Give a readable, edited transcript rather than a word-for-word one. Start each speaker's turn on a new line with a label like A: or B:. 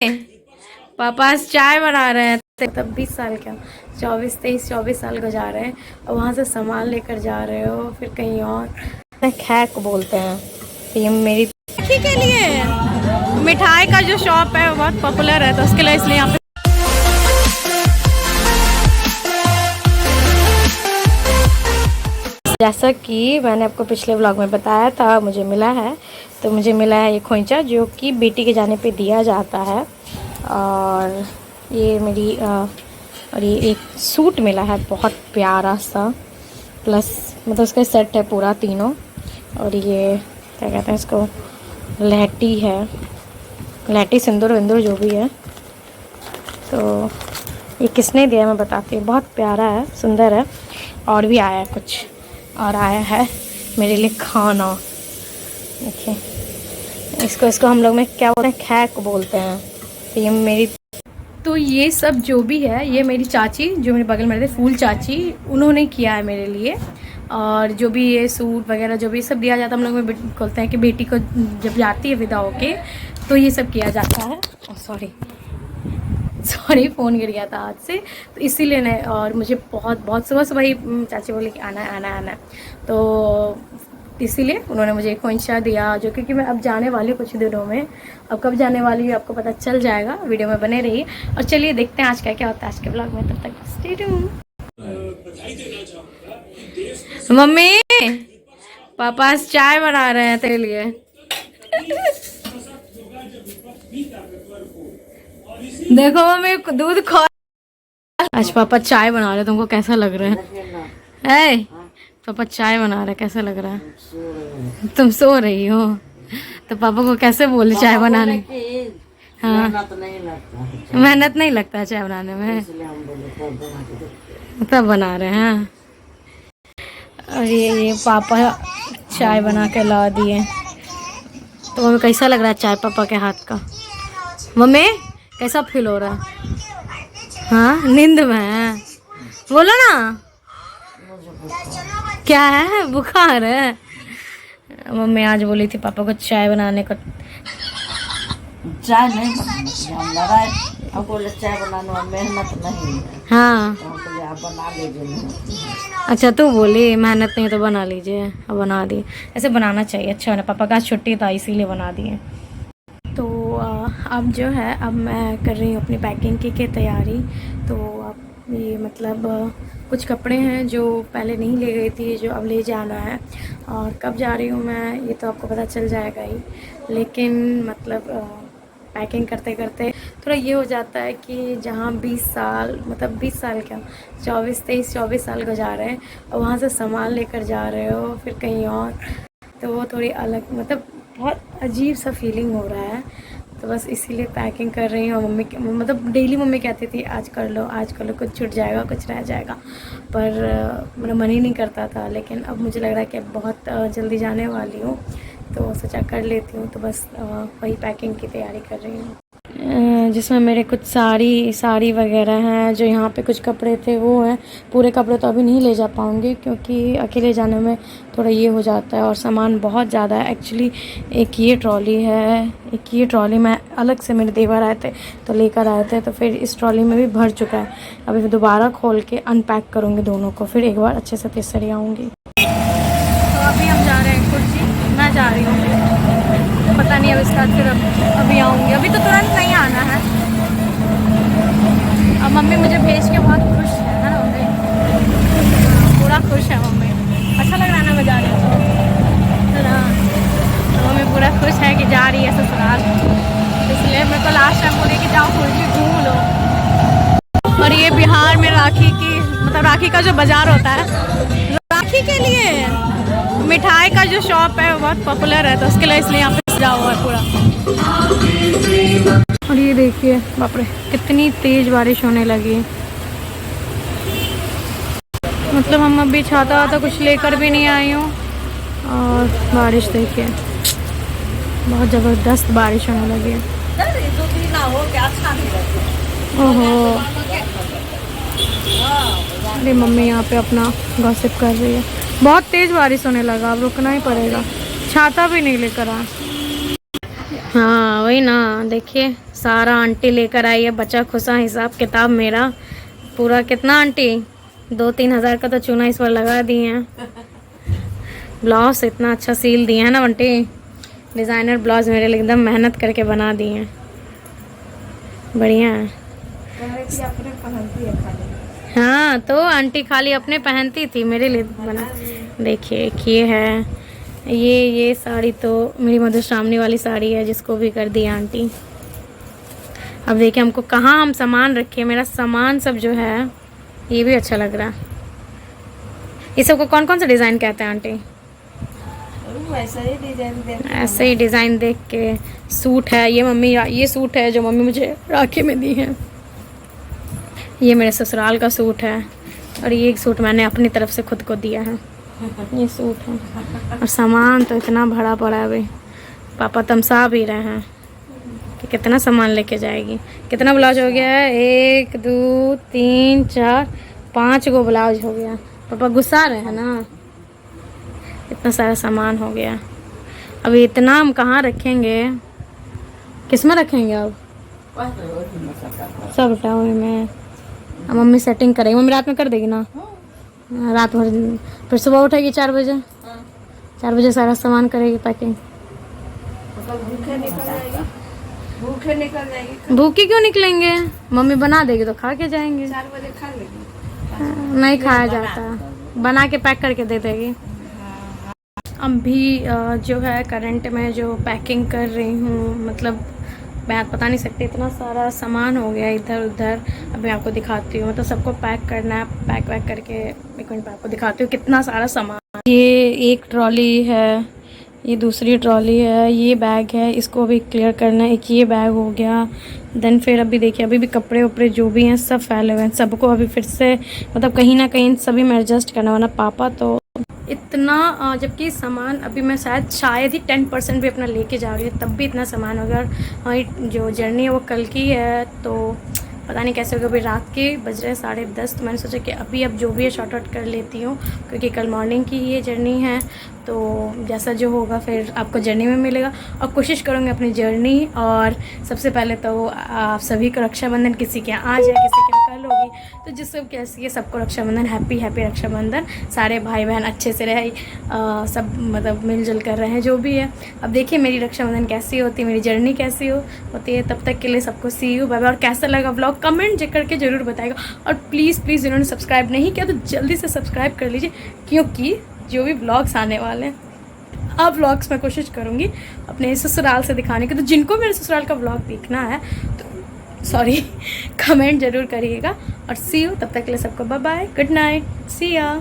A: पापा आज चाय बना रहे हैं। तब 20 साल क्या 24 गुजार रहे हैं और वहाँ से सामान लेकर जा रहे हो फिर कहीं और। खैक बोलते हैं। तो ये मेरी राखी के लिए मिठाई का जो शॉप है वो बहुत पॉपुलर है, तो उसके लिए इसलिए यहाँ पे जैसा कि मैंने आपको पिछले व्लॉग में बताया था मुझे मिला है। तो मुझे मिला है ये खोइंचा जो कि बेटी के जाने पे दिया जाता है। और ये मेरी और ये एक सूट मिला है बहुत प्यारा सा, प्लस मतलब उसका सेट है पूरा तीनों। और ये क्या कहते हैं इसको, लहटी है, लहटी सिंदूर विंदूर जो भी है। तो ये किसने दिया मैं बताती हूँ, बहुत प्यारा है, सुंदर है। और भी आया है कुछ, और आया है मेरे लिए खाना। देखिए इसको हम लोग में क्या बोलते हैं, खैक बोलते हैं। तो ये मेरी, तो ये सब जो भी है ये मेरी चाची जो मेरे बगल में रहते फूल चाची, उन्होंने किया है मेरे लिए। और जो भी ये सूट वगैरह जो भी सब दिया जाता है, हम लोग में बोलते हैं कि बेटी को जब जाती है विदा होके तो ये सब किया जाता है। सॉरी फ़ोन गिर गया था हाथ से, तो इसीलिए नहीं। और मुझे बहुत सुबह ही चाची बोली कि आना है, तो इसीलिए उन्होंने मुझे एक खोइंचा दिया, जो क्योंकि मैं अब जाने वाली कुछ दिनों में। अब कब जाने वाली है आपको पता चल जाएगा, वीडियो में बने रहिए। और चलिए देखते हैं आज क्या क्या होता है आज के ब्लॉग में। तब तक स्टे ट्यून्ड। मम्मी पापा आज चाय बना रहे हैं तेरे लिए। देखो मम्मी दूध खा, आज पापा चाय बना रहे, तुमको कैसा लग रहा है? पापा चाय बना रहे, कैसा लग रहा है? तुम सो रही हो तो पापा को कैसे बोले चाय बनाने? हाँ मेहनत नहीं लगता चाय बनाने में, तब बना रहे हैं। और ये पापा चाय बना के ला दिए। तो मम्मी कैसा लग रहा है चाय पापा के हाथ का? मम्मी कैसा फील हो रहा है? हाँ नींद में है, बोलो ना क्या है, बुखार है? मम्मी आज बोली थी पापा को चाय बनाने को।
B: चाय नहीं अब बोले चाय बनाने में मेहनत नहीं है।
A: हाँ
B: तो आप बना लीजिए।
A: अच्छा तू बोली मेहनत नहीं तो बना लीजिए, अब बना दी। ऐसे बनाना चाहिए, अच्छा है। पापा का छुट्टी था इसीलिए बना दिए। तो अब जो है अब मैं कर रही हूँ अपनी पैकिंग की तैयारी। तो अब ये मतलब कुछ कपड़े हैं जो पहले नहीं ले गई थी, जो अब ले जाना है। और कब जा रही हूँ मैं ये तो आपको पता चल जाएगा ही, लेकिन मतलब पैकिंग करते करते थोड़ा ये हो जाता है कि जहाँ 20 साल मतलब 20 साल क्या 24 साल गुजार रहे हैं और वहाँ से सामान लेकर जा रहे हो फिर कहीं और, तो वो थोड़ी अलग मतलब बहुत अजीब सा फीलिंग हो रहा है। तो बस इसीलिए पैकिंग कर रही हूँ। मम्मी मतलब डेली मम्मी कहती थी आज कर लो, कुछ छूट जाएगा, कुछ रह जाएगा, पर मेरा मन ही नहीं करता था। लेकिन अब मुझे लग रहा है कि बहुत जल्दी जाने वाली हूँ तो सोचा कर लेती हूँ। तो बस वही पैकिंग की तैयारी कर रही हूँ, जिसमें मेरे कुछ साड़ी वगैरह हैं। जो यहाँ पे कुछ कपड़े थे वो हैं, पूरे कपड़े तो अभी नहीं ले जा पाऊँगी क्योंकि अकेले जाने में थोड़ा ये हो जाता है। और सामान बहुत ज़्यादा है एक्चुअली। एक ये ट्रॉली मैं अलग से मेरे देवर आए थे तो लेकर आए थे, तो फिर इस ट्रॉली में भी भर चुका है। अभी मैं दोबारा खोल के अनपैक करूँगी दोनों को, फिर एक बार अच्छे से तीसरी आऊँगी। तो अभी हम जा रहे हैं कुर्सी, मैं जा रही हूँ, पता नहीं अब इसका फिर अभी आऊँगी। अभी तो तुरंत नहीं आना है। अब मम्मी मुझे भेज के बहुत खुश है ना मम्मी, पूरा खुश है मम्मी। अच्छा लग रहा है ना मैं जा रही हूँ तो ना, तो मम्मी पूरा खुश है कि जा रही है ससुराल। इसलिए मेरे को लास्ट टाइम बोली कि जाओ कुर्सी घूम लो। और ये बिहार में राखी की मतलब राखी का जो बाज़ार होता है, राखी के लिए मिठाई का जो शॉप है वो बहुत पॉपुलर है, तो उसके लिए इसलिए यहाँ पे सजा हुआ है पूरा। और ये देखिए बाप रे कितनी तेज बारिश होने लगी। मतलब हम अभी छाता कुछ लेकर भी नहीं आई हूँ, और बारिश देखिए बहुत ज़बरदस्त बारिश होने लगी है। ओहो अरे मम्मी यहाँ पे अपना गॉसिप कर रही है। बहुत तेज़ बारिश होने लगा, अब रुकना ही पड़ेगा। छाता भी नहीं लेकर आ। हाँ वही ना, देखिए सारा आंटी लेकर आई है, बचा खुसा हिसाब किताब मेरा पूरा। कितना आंटी? 2-3 हज़ार का तो चूना इस पर लगा दिए हैं। ब्लाउज इतना अच्छा सील दिए हैं ना आंटी, डिज़ाइनर ब्लाउज मेरे लिए एकदम मेहनत करके बना दिए हैं, बढ़िया है। हाँ तो आंटी खाली अपने पहनती थी, मेरे लिए बना। देखिए एक ये है, ये साड़ी तो मेरी मधुश्रावणी वाली साड़ी है जिसको भी कर दिया आंटी। अब देखिए हमको कहाँ हम सामान रखे, मेरा सामान सब जो है ये भी अच्छा लग रहा है। ये सबको कौन कौन सा डिज़ाइन कहते हैं आंटी? ऐसे ही डिज़ाइन देख के। सूट है ये मम्मी, ये सूट है जो मम्मी मुझे राखी में दी है। ये मेरे ससुराल का सूट है और ये एक सूट मैंने अपनी तरफ से खुद को दिया है। ये सूट है और सामान तो इतना भरा पड़ा है भाई, पापा तमसा भी रहे हैं कि कितना सामान लेके जाएगी। कितना ब्लाउज हो गया है? 1 2 3 4 5 गो ब्लाउज हो गया। पापा गुस्सा रहे हैं ना, इतना सारा सामान हो गया। अब इतना हम कहाँ रखेंगे, किस में रखेंगे अब? सब टाउन में। अब मम्मी सेटिंग करेगी, मम्मी रात में कर देगी ना, रात भर। फिर सुबह उठेगी 4 बजे, 4 बजे सारा सामान करेगी पैकिंग।
B: भूखे निकल जाएगी।
A: भूखी क्यों निकलेंगे, मम्मी बना देगी तो खा के जाएंगे।
B: 4 बजे खा लेगी।
A: नहीं खाया जाता, बना के पैक करके दे देगी। अभी जो है करंट में जो पैकिंग कर रही हूँ, मतलब मैं बता नहीं सकती, इतना सारा सामान हो गया इधर उधर। अब मैं आपको दिखाती हूँ, तो सबको पैक करना है, पैक वैक करके 1 मिनट में आपको दिखाती हूँ कितना सारा सामान। ये एक ट्रॉली है, ये दूसरी ट्रॉली है, ये बैग है, इसको भी क्लियर करना है। एक ये बैग हो गया, देन फिर अभी देखिए अभी भी कपड़े उपड़े जो भी हैं सब फैले हुए हैं, सबको अभी फिर से मतलब कहीं ना कहीं सभी में एडजस्ट करना, वरना पापा तो इतना, जबकि सामान अभी मैं शायद ही 10% भी अपना लेके जा रही हूँ, तब भी इतना सामान हो गया। और हमारी जो जर्नी है वो कल की है, तो पता नहीं कैसे होगा। अभी रात के बज रहे 10:30, तो मैंने सोचा कि अभी अब जो भी है शॉर्ट आउट कर लेती हूँ, क्योंकि कल मॉर्निंग की ये जर्नी है। तो जैसा जो होगा फिर आपको जर्नी में मिलेगा, और कोशिश करूँगी अपनी जर्नी। और सबसे पहले तो आप सभी को रक्षाबंधन, किसी के यहाँ आज है किसी के यहाँ कल होगी, तो जिस सब कैसी है सबको रक्षाबंधन, हैप्पी रक्षाबंधन। सारे भाई बहन अच्छे से रहे, सब मतलब मिलजुल कर रहे हैं जो भी है। अब देखिए मेरी रक्षाबंधन कैसी होती है, मेरी जर्नी कैसी होती है। तब तक के लिए सबको सी यू, बाय बाय। और कैसा लगा व्लॉग कमेंट करके ज़रूर बताएगा। और प्लीज़ जिन्होंने सब्सक्राइब नहीं किया तो जल्दी से सब्सक्राइब कर लीजिए, क्योंकि जो भी व्लॉग्स आने वाले हैं, अब व्लॉग्स मैं कोशिश करूँगी अपने ससुराल से दिखाने की। तो जिनको मेरे ससुराल का व्लॉग देखना है तो सॉरी कमेंट ज़रूर करिएगा। और सी यू, तब तक के लिए सबको बाय बाय, गुड नाइट, सी या।